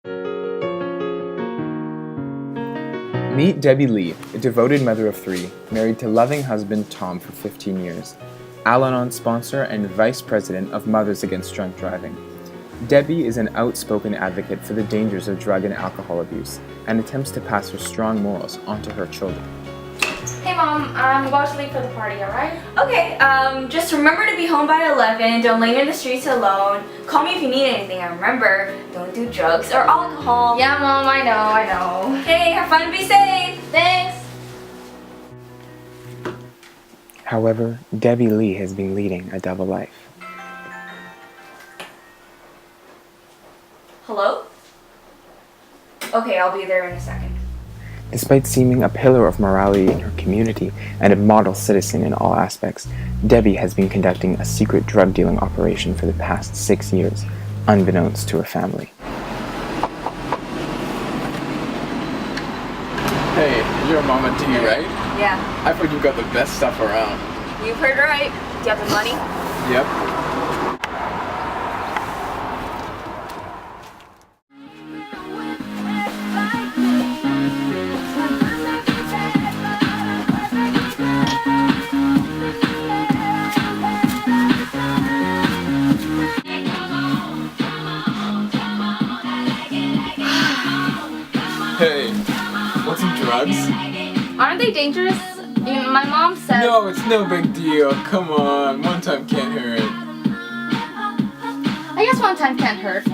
Meet Debbie Lee, a devoted mother of 3, married to loving husband Tom for 15 years, Al-Anon sponsor and vice president of Mothers Against Drunk Driving. Debbie is an outspoken advocate for the dangers of drug and alcohol abuse and attempts to pass her strong morals onto her children. Hey Mom, I'm about to leave for the party, alright? Okay, just remember to be home by 11, don't linger in the streets alone. Call me if you need anything, and remember, don't do drugs or alcohol. Yeah Mom, I know. Okay, have fun and be safe. Thanks. However, Debbie Lee has been leading a double life. Hello? Okay, I'll be there in a second. Despite seeming a pillar of morality in her community and a model citizen in all aspects, Debbie has been conducting a secret drug dealing operation for the past 6 years, unbeknownst to her family. Hey, you're Mama D, right? Yeah. I've heard you got the best stuff around. You've heard right. Do you have the money? Yep. Hey, want some drugs? Aren't they dangerous? My mom said... No, it's no big deal. Come on, one time can't hurt. I guess one time can't hurt.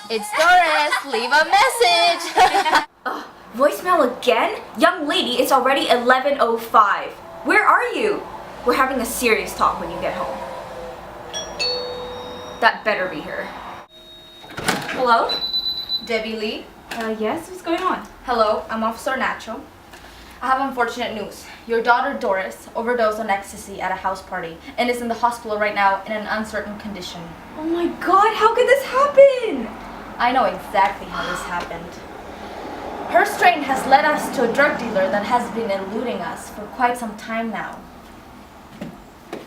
It's Doris. Leave a message. Voicemail again? Young lady, it's already 11:05. Where are you? We're having a serious talk when you get home. That better be her. Hello? Debbie Lee? Yes, what's going on? Hello, I'm Officer Nacho. I have unfortunate news. Your daughter Doris overdosed on ecstasy at a house party and is in the hospital right now in an uncertain condition. Oh my god, how could this happen? I know exactly how this happened. Her strain has led us to a drug dealer that has been eluding us for quite some time now.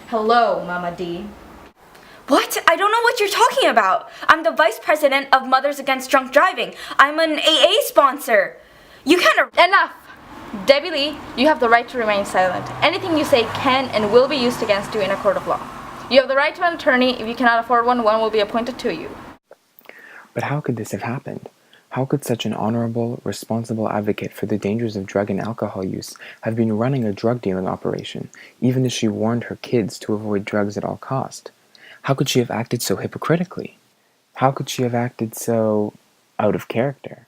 Hello, Mama D. What? I don't know what you're talking about. I'm the vice president of Mothers Against Drunk Driving. I'm an AA sponsor. You can't... Enough! Debbie Lee, you have the right to remain silent. Anything you say can and will be used against you in a court of law. You have the right to an attorney. If you cannot afford one, one will be appointed to you. But how could this have happened? How could such an honorable, responsible advocate for the dangers of drug and alcohol use have been running a drug dealing operation, even as she warned her kids to avoid drugs at all cost? How could she have acted so hypocritically? How could she have acted so out of character?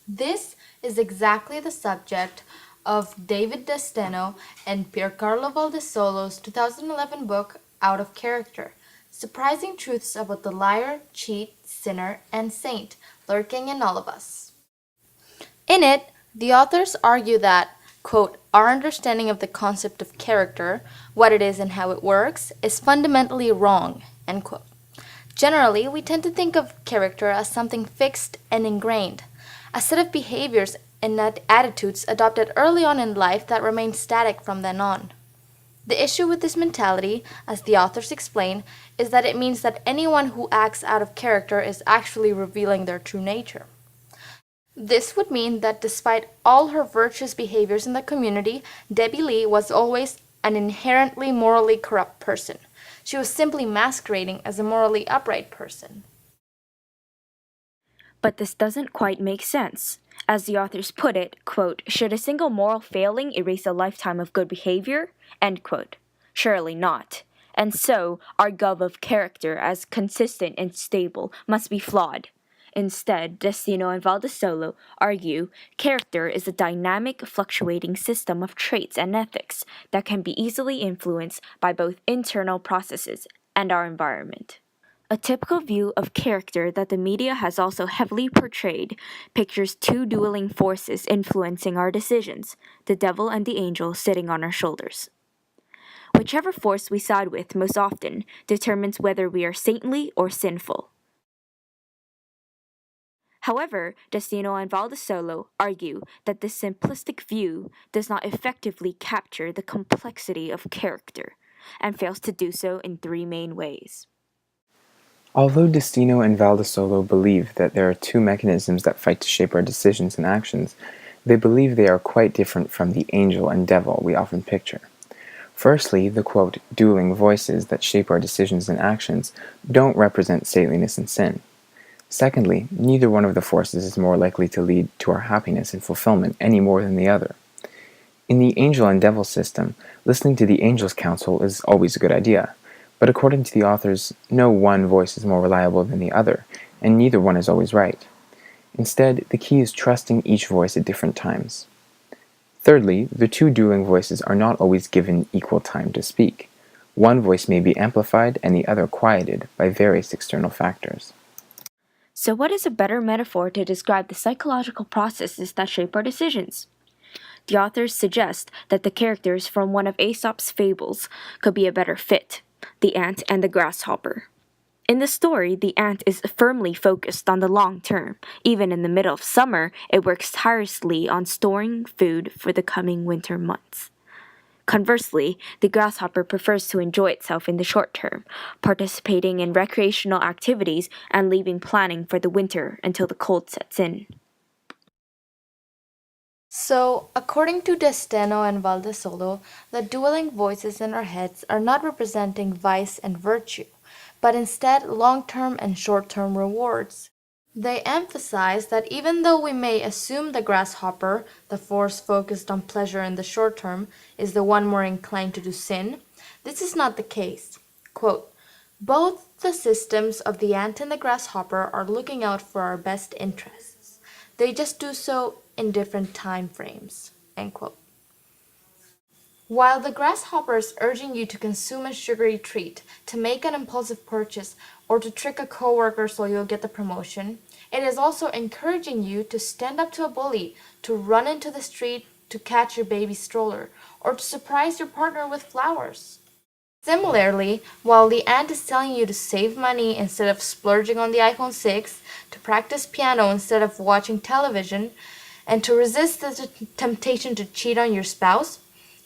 This is exactly the subject of David DeSteno and Piercalo Valdesolo's 2011 book, Out of Character: Surprising Truths About the Liar, Cheat, Sinner, and Saint Lurking in All of Us. In it, the authors argue that, quote, our understanding of the concept of character, what it is and how it works, is fundamentally wrong, end quote. Generally, we tend to think of character as something fixed and ingrained, a set of behaviors and attitudes adopted early on in life that remain static from then on. The issue with this mentality, as the authors explain, is that it means that anyone who acts out of character is actually revealing their true nature. This would mean that despite all her virtuous behaviors in the community, Debbie Lee was always an inherently morally corrupt person. She was simply masquerading as a morally upright person. But this doesn't quite make sense. As the authors put it, quote, should a single moral failing erase a lifetime of good behavior? End quote. Surely not. And so, our gov of character, as consistent and stable, must be flawed. Instead, DeSteno and Valdesolo argue character is a dynamic, fluctuating system of traits and ethics that can be easily influenced by both internal processes and our environment. A typical view of character that the media has also heavily portrayed pictures two dueling forces influencing our decisions, the devil and the angel sitting on our shoulders. Whichever force we side with most often determines whether we are saintly or sinful. However, DeSteno and Valdesolo argue that this simplistic view does not effectively capture the complexity of character, and fails to do so in three main ways. Although DeSteno and Valdesolo believe that there are two mechanisms that fight to shape our decisions and actions, they believe they are quite different from the angel and devil we often picture. Firstly, the quote, dueling voices that shape our decisions and actions don't represent stateliness and sin. Secondly, neither one of the forces is more likely to lead to our happiness and fulfillment any more than the other. In the angel and devil system, listening to the angel's counsel is always a good idea, but according to the authors, no one voice is more reliable than the other, and neither one is always right. Instead, the key is trusting each voice at different times. Thirdly, the two dueling voices are not always given equal time to speak. One voice may be amplified and the other quieted by various external factors. So, what is a better metaphor to describe the psychological processes that shape our decisions? The authors suggest that the characters from one of Aesop's fables could be a better fit: the ant and the grasshopper. In the story, the ant is firmly focused on the long term. Even in the middle of summer, it works tirelessly on storing food for the coming winter months. Conversely, the grasshopper prefers to enjoy itself in the short term, participating in recreational activities and leaving planning for the winter until the cold sets in. So, according to DeSteno and Valdesolo, the dueling voices in our heads are not representing vice and virtue, but instead long-term and short-term rewards. They emphasize that even though we may assume the grasshopper, the force focused on pleasure in the short term, is the one more inclined to do sin, this is not the case. Quote, both the systems of the ant and the grasshopper are looking out for our best interests. They just do so in different time frames. End quote. While the grasshopper is urging you to consume a sugary treat, to make an impulsive purchase, or to trick a coworker so you'll get the promotion, it is also encouraging you to stand up to a bully, to run into the street to catch your baby stroller, or to surprise your partner with flowers. Similarly, while the ant is telling you to save money instead of splurging on the iPhone 6, to practice piano instead of watching television, and to resist the temptation to cheat on your spouse,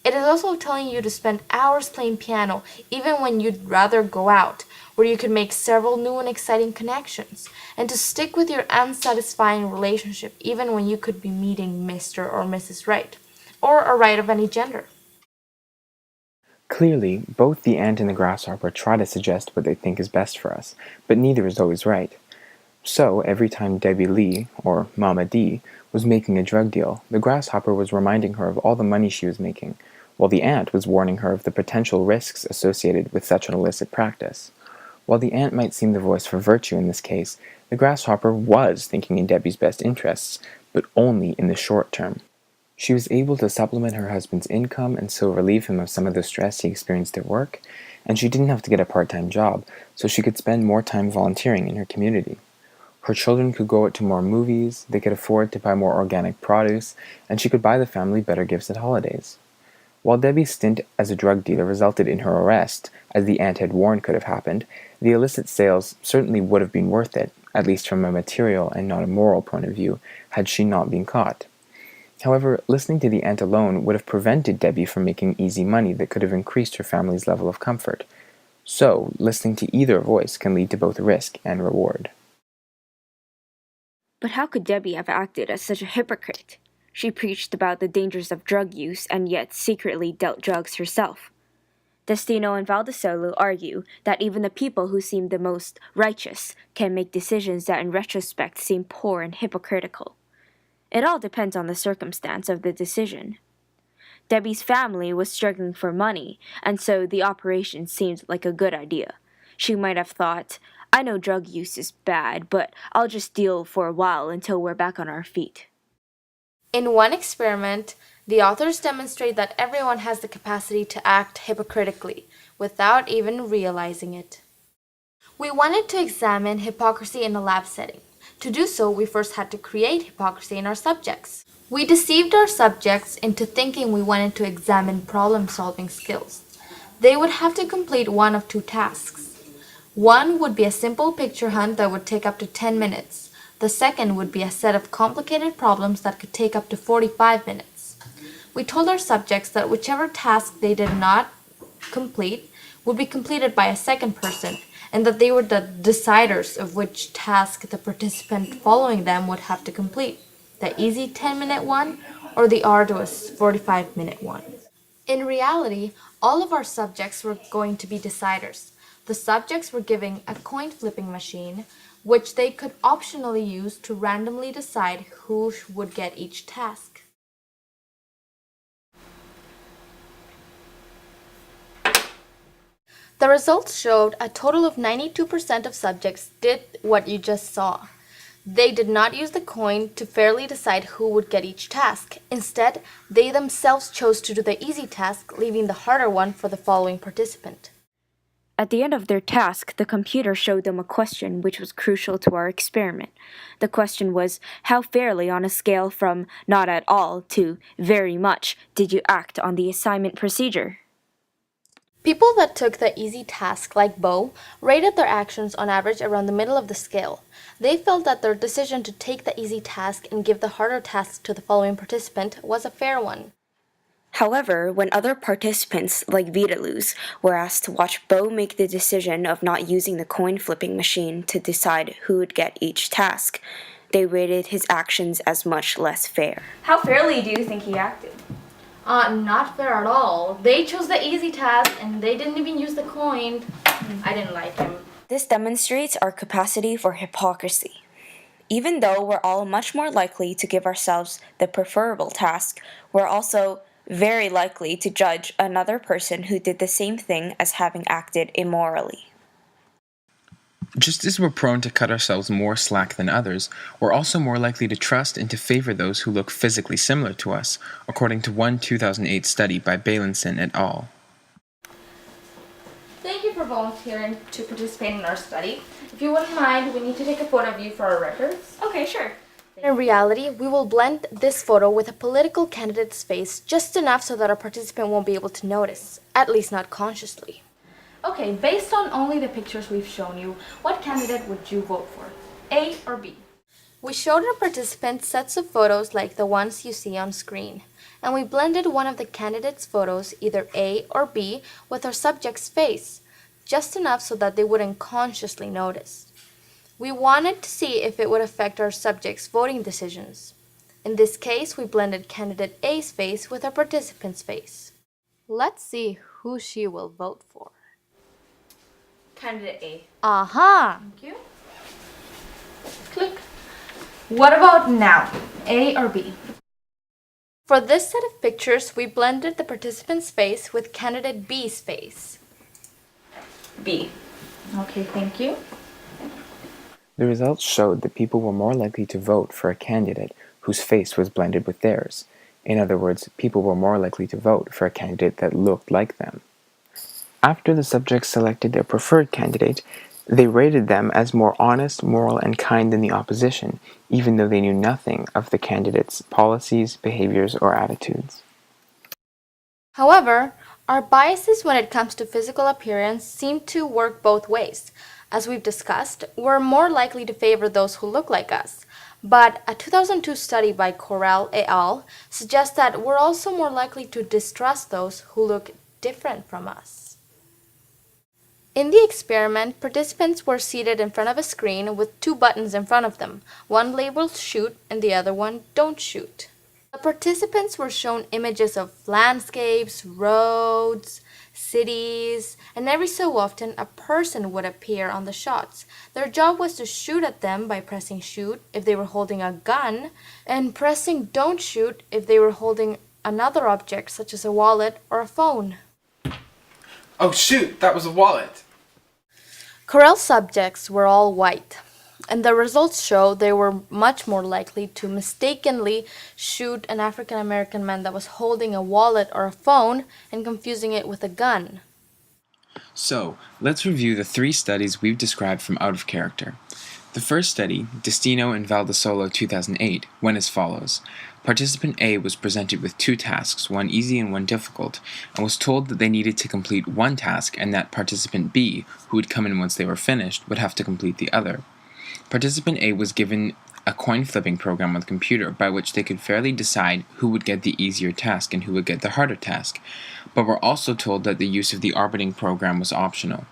it is also telling you to spend hours playing piano even when you'd rather go out, where you could make several new and exciting connections, and to stick with your unsatisfying relationship even when you could be meeting Mr. or Mrs. Right, or a right of any gender. Clearly, both the ant and the grasshopper try to suggest what they think is best for us, but neither is always right. So, every time Debbie Lee, or Mama D, was making a drug deal, the grasshopper was reminding her of all the money she was making, while the ant was warning her of the potential risks associated with such an illicit practice. While the ant might seem the voice for virtue in this case, the grasshopper was thinking in Debbie's best interests, but only in the short term. She was able to supplement her husband's income and so relieve him of some of the stress he experienced at work, and she didn't have to get a part-time job, so she could spend more time volunteering in her community. Her children could go out to more movies, they could afford to buy more organic produce, and she could buy the family better gifts at holidays. While Debbie's stint as a drug dealer resulted in her arrest, as the ant had warned could have happened, the illicit sales certainly would have been worth it, at least from a material and not a moral point of view, had she not been caught. However, listening to the ant alone would have prevented Debbie from making easy money that could have increased her family's level of comfort. So, listening to either voice can lead to both risk and reward. But how could Debbie have acted as such a hypocrite? She preached about the dangers of drug use and yet secretly dealt drugs herself. DeSteno and Valdesolo argue that even the people who seem the most righteous can make decisions that in retrospect seem poor and hypocritical. It all depends on the circumstance of the decision. Debbie's family was struggling for money, and so the operation seemed like a good idea. She might have thought, I know drug use is bad, but I'll just deal for a while until we're back on our feet. In one experiment, the authors demonstrate that everyone has the capacity to act hypocritically without even realizing it. We wanted to examine hypocrisy in a lab setting. To do so, we first had to create hypocrisy in our subjects. We deceived our subjects into thinking we wanted to examine problem-solving skills. They would have to complete one of two tasks. One would be a simple picture hunt that would take up to 10 minutes. The second would be a set of complicated problems that could take up to 45 minutes. We told our subjects that whichever task they did not complete would be completed by a second person, and that they were the deciders of which task the participant following them would have to complete, the easy 10-minute one or the arduous 45-minute one. In reality, all of our subjects were going to be deciders. The subjects were given a coin flipping machine, which they could optionally use to randomly decide who would get each task. The results showed a total of 92% of subjects did what you just saw. They did not use the coin to fairly decide who would get each task. Instead, they themselves chose to do the easy task, leaving the harder one for the following participant. At the end of their task, the computer showed them a question which was crucial to our experiment. The question was, how fairly on a scale from not at all to very much did you act on the assignment procedure? People that took the easy task, like Bo, rated their actions on average around the middle of the scale. They felt that their decision to take the easy task and give the harder task to the following participant was a fair one. However, when other participants, like Vitaluz, were asked to watch Bo make the decision of not using the coin flipping machine to decide who would get each task, they rated his actions as much less fair. How fairly do you think he acted? Not fair at all. They chose the easy task and they didn't even use the coin. I didn't like him. This demonstrates our capacity for hypocrisy. Even though we're all much more likely to give ourselves the preferable task, we're also very likely to judge another person who did the same thing as having acted immorally. Just as we're prone to cut ourselves more slack than others, we're also more likely to trust and to favor those who look physically similar to us, according to one 2008 study by Balinson et al. Thank you for volunteering to participate in our study. If you wouldn't mind, we need to take a photo of you for our records. Okay, sure. In reality, we will blend this photo with a political candidate's face just enough so that our participant won't be able to notice, at least not consciously. Okay, based on only the pictures we've shown you, what candidate would you vote for? A or B? We showed our participants sets of photos like the ones you see on screen, and we blended one of the candidates' photos, either A or B, with our subject's face, just enough so that they wouldn't consciously notice. We wanted to see if it would affect our subject's voting decisions. In this case, we blended candidate A's face with our participant's face. Let's see who she will vote for. Candidate A. Aha! Thank you. Click. What about now? A or B? For this set of pictures, we blended the participant's face with candidate B's face. B. Okay, thank you. The results showed that people were more likely to vote for a candidate whose face was blended with theirs. In other words, people were more likely to vote for a candidate that looked like them. After the subjects selected their preferred candidate, they rated them as more honest, moral, and kind than the opposition, even though they knew nothing of the candidate's policies, behaviors, or attitudes. However, our biases when it comes to physical appearance seem to work both ways. As we've discussed, we're more likely to favor those who look like us. But a 2002 study by Correll et al. Suggests that we're also more likely to distrust those who look different from us. In the experiment, participants were seated in front of a screen with two buttons in front of them, one labeled shoot and the other one don't shoot. The participants were shown images of landscapes, roads, cities, and every so often a person would appear on the shots. Their job was to shoot at them by pressing shoot if they were holding a gun, and pressing don't shoot if they were holding another object such as a wallet or a phone. Oh shoot, that was a wallet. Correll subjects were all white, and the results show they were much more likely to mistakenly shoot an African American man that was holding a wallet or a phone and confusing it with a gun. So, let's review the 3 studies we've described from Out of Character. The first study, DeSteno and Valdesolo 2008, went as follows. Participant A was presented with 2 tasks, one easy and one difficult, and was told that they needed to complete one task and that participant B, who would come in once they were finished, would have to complete the other. Participant A was given a coin flipping program on the computer by which they could fairly decide who would get the easier task and who would get the harder task, but were also told that the use of the orbiting program was optional.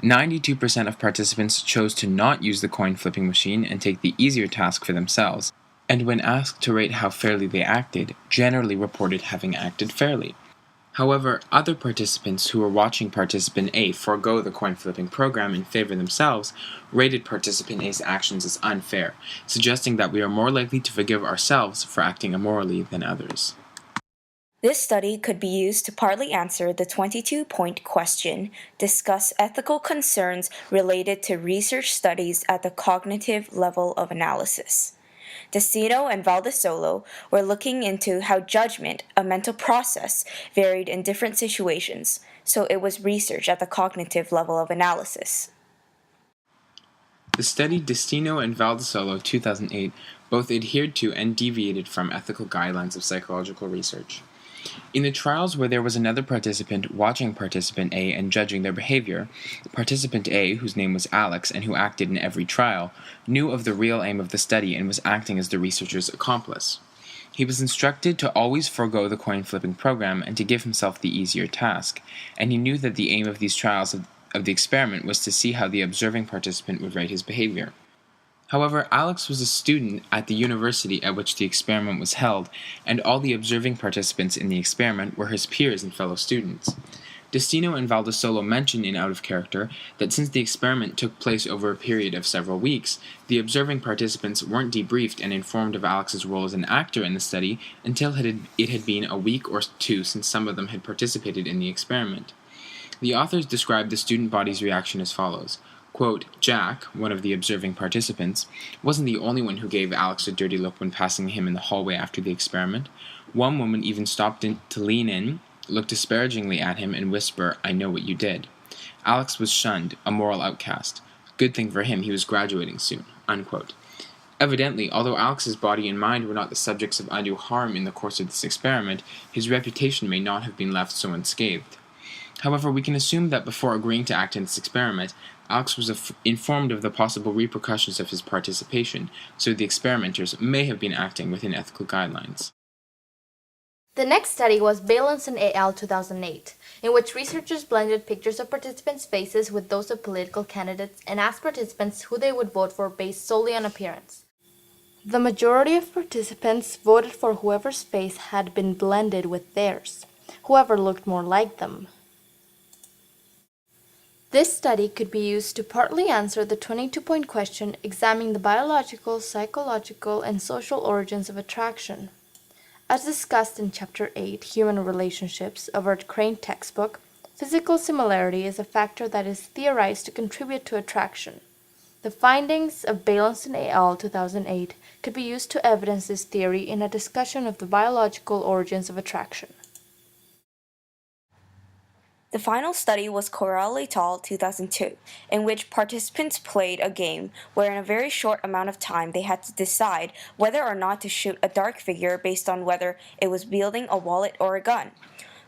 92% of participants chose to not use the coin flipping machine and take the easier task for themselves, and when asked to rate how fairly they acted, generally reported having acted fairly. However, other participants who were watching Participant A forego the coin flipping program in favor of themselves rated Participant A's actions as unfair, suggesting that we are more likely to forgive ourselves for acting immorally than others. This study could be used to partly answer the 22-point question, discuss ethical concerns related to research studies at the cognitive level of analysis. DeSteno and Valdesolo were looking into how judgment, a mental process, varied in different situations, so it was research at the cognitive level of analysis. The study DeSteno and Valdesolo 2008 both adhered to and deviated from ethical guidelines of psychological research. In the trials where there was another participant watching Participant A and judging their behavior, Participant A, whose name was Alex and who acted in every trial, knew of the real aim of the study and was acting as the researcher's accomplice. He was instructed to always forego the coin-flipping program and to give himself the easier task, and he knew that the aim of these trials of the experiment was to see how the observing participant would rate his behavior. However, Alex was a student at the university at which the experiment was held, and all the observing participants in the experiment were his peers and fellow students. DeSteno and Valdesolo mention in Out of Character that since the experiment took place over a period of several weeks, the observing participants weren't debriefed and informed of Alex's role as an actor in the study until it had been a week or two since some of them had participated in the experiment. The authors describe the student body's reaction as follows. Quote, Jack, one of the observing participants, wasn't the only one who gave Alex a dirty look when passing him in the hallway after the experiment. One woman even stopped to lean in, look disparagingly at him, and whisper, I know what you did. Alex was shunned, a moral outcast. Good thing for him, he was graduating soon. Unquote. Evidently, although Alex's body and mind were not the subjects of undue harm in the course of this experiment, his reputation may not have been left so unscathed. However, we can assume that before agreeing to act in this experiment, Alex was informed of the possible repercussions of his participation, so the experimenters may have been acting within ethical guidelines. The next study was Balanson et al. 2008, in which researchers blended pictures of participants' faces with those of political candidates and asked participants who they would vote for based solely on appearance. The majority of participants voted for whoever's face had been blended with theirs, whoever looked more like them. This study could be used to partly answer the 22-point question examining the biological, psychological, and social origins of attraction. As discussed in Chapter 8, Human Relationships, of our Crane textbook, physical similarity is a factor that is theorized to contribute to attraction. The findings of Balanson et al. 2008 could be used to evidence this theory in a discussion of the biological origins of attraction. The final study was Corral et al. 2002, in which participants played a game where in a very short amount of time they had to decide whether or not to shoot a dark figure based on whether it was wielding a wallet or a gun.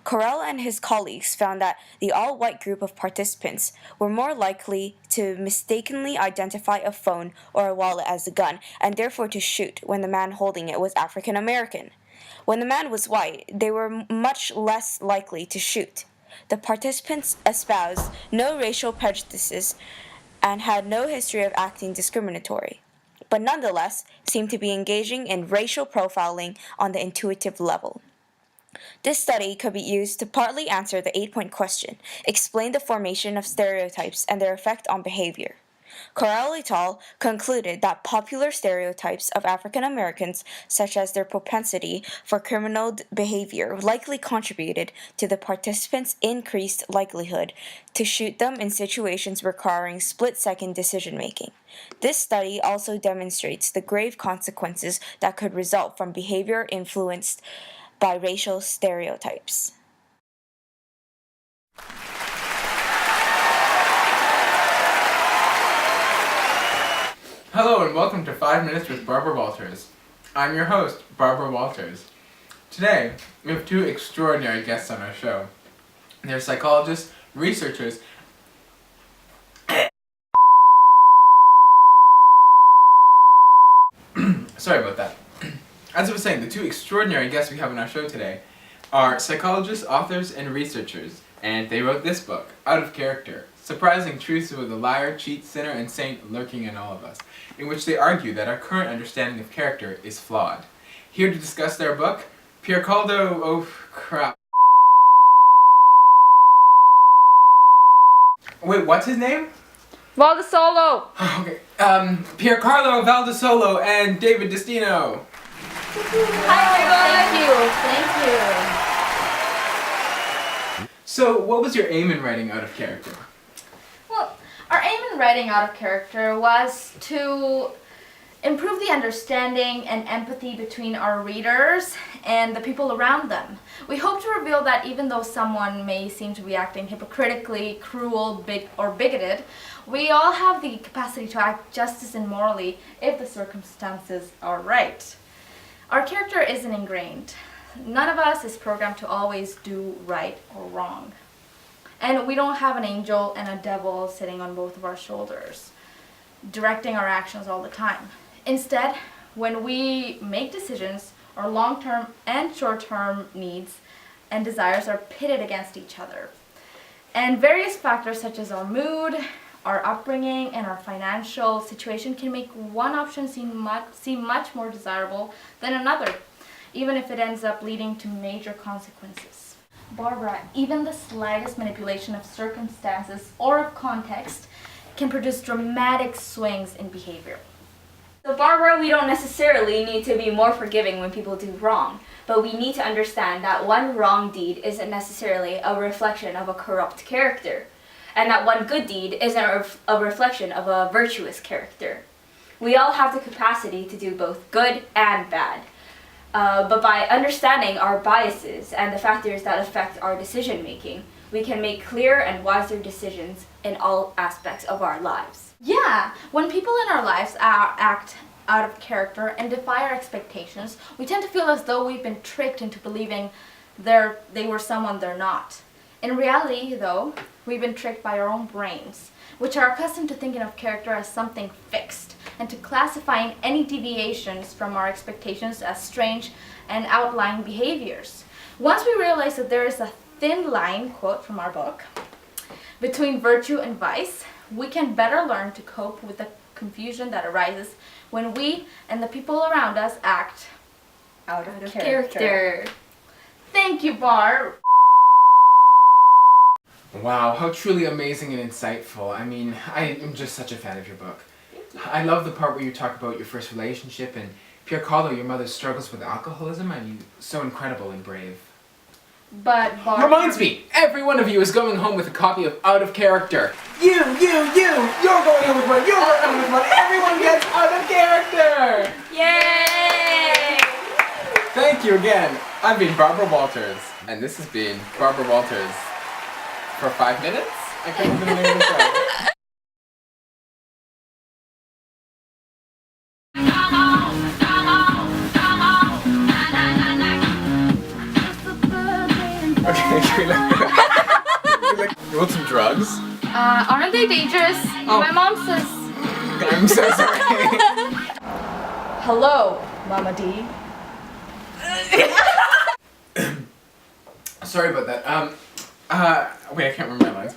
Corral and his colleagues found that the all-white group of participants were more likely to mistakenly identify a phone or a wallet as a gun, and therefore to shoot when the man holding it was African American. When the man was white, they were much less likely to shoot. The participants espoused no racial prejudices and had no history of acting discriminatory, but nonetheless seemed to be engaging in racial profiling on the intuitive level. This study could be used to partly answer the 8-point question, explain the formation of stereotypes and their effect on behavior. Corral et al. Concluded that popular stereotypes of African Americans, such as their propensity for criminal behavior, likely contributed to the participants' increased likelihood to shoot them in situations requiring split-second decision-making. This study also demonstrates the grave consequences that could result from behavior influenced by racial stereotypes. Hello and welcome to 5 Minutes with Barbara Walters. I'm your host, Barbara Walters. Today, we have two extraordinary guests on our show. They're psychologists, researchers, Sorry about that. As I was saying, the two extraordinary guests we have on our show today are psychologists, authors, and researchers, and they wrote this book, Out of Character, Surprising Truths About the Liar, Cheat, Sinner, and Saint Lurking in All of Us, in which they argue that our current understanding of character is flawed. Here to discuss their book, Piercalo, oh crap. Wait, what's his name? Valdesolo! Okay, Piercalo, Valdesolo, and David DeSteno. Hi, everyone! Thank you. So, what was your aim in writing Out of Character? Well, our aim in writing Out of Character was to improve the understanding and empathy between our readers and the people around them. We hope to reveal that even though someone may seem to be acting hypocritically, cruel, or bigoted, we all have the capacity to act justice and morally if the circumstances are right. Our character isn't ingrained. None of us is programmed to always do right or wrong. And we don't have an angel and a devil sitting on both of our shoulders, directing our actions all the time. Instead, when we make decisions, our long-term and short-term needs and desires are pitted against each other. And various factors such as our mood, our upbringing, and our financial situation can make one option seem much more desirable than another, even if it ends up leading to major consequences. Barbara, even the slightest manipulation of circumstances or of context can produce dramatic swings in behavior. So Barbara, we don't necessarily need to be more forgiving when people do wrong, but we need to understand that one wrong deed isn't necessarily a reflection of a corrupt character, and that one good deed isn't a reflection of a virtuous character. We all have the capacity to do both good and bad, but by understanding our biases and the factors that affect our decision making, we can make clearer and wiser decisions in all aspects of our lives. Yeah, when people in our lives act out of character and defy our expectations, we tend to feel as though we've been tricked into believing they were someone they're not. In reality, though, we've been tricked by our own brains, which are accustomed to thinking of character as something fixed, and to classifying any deviations from our expectations as strange and outlying behaviors. Once we realize that there is a thin line, quote from our book, between virtue and vice, we can better learn to cope with the confusion that arises when we and the people around us act out of character. Thank you, Barb. Wow, how truly amazing and insightful. I mean, I am just such a fan of your book. I love the part where you talk about your first relationship and Piercalo, your mother's struggles with alcoholism. I mean, so incredible and brave. But Barb... Reminds me, every one of you is going home with a copy of Out of Character. You're going home with one, you're going home with one, everyone gets Out of Character! Yay! Thank you again. I've been Barbara Walters, and this has been Barbara Walters for 5 minutes? I can't remember the name of the show. Okay, you want some drugs? Aren't they dangerous? Oh. My mom says... I'm so sorry. Hello, Mama D. Sorry about that. Wait, I can't remember my lines.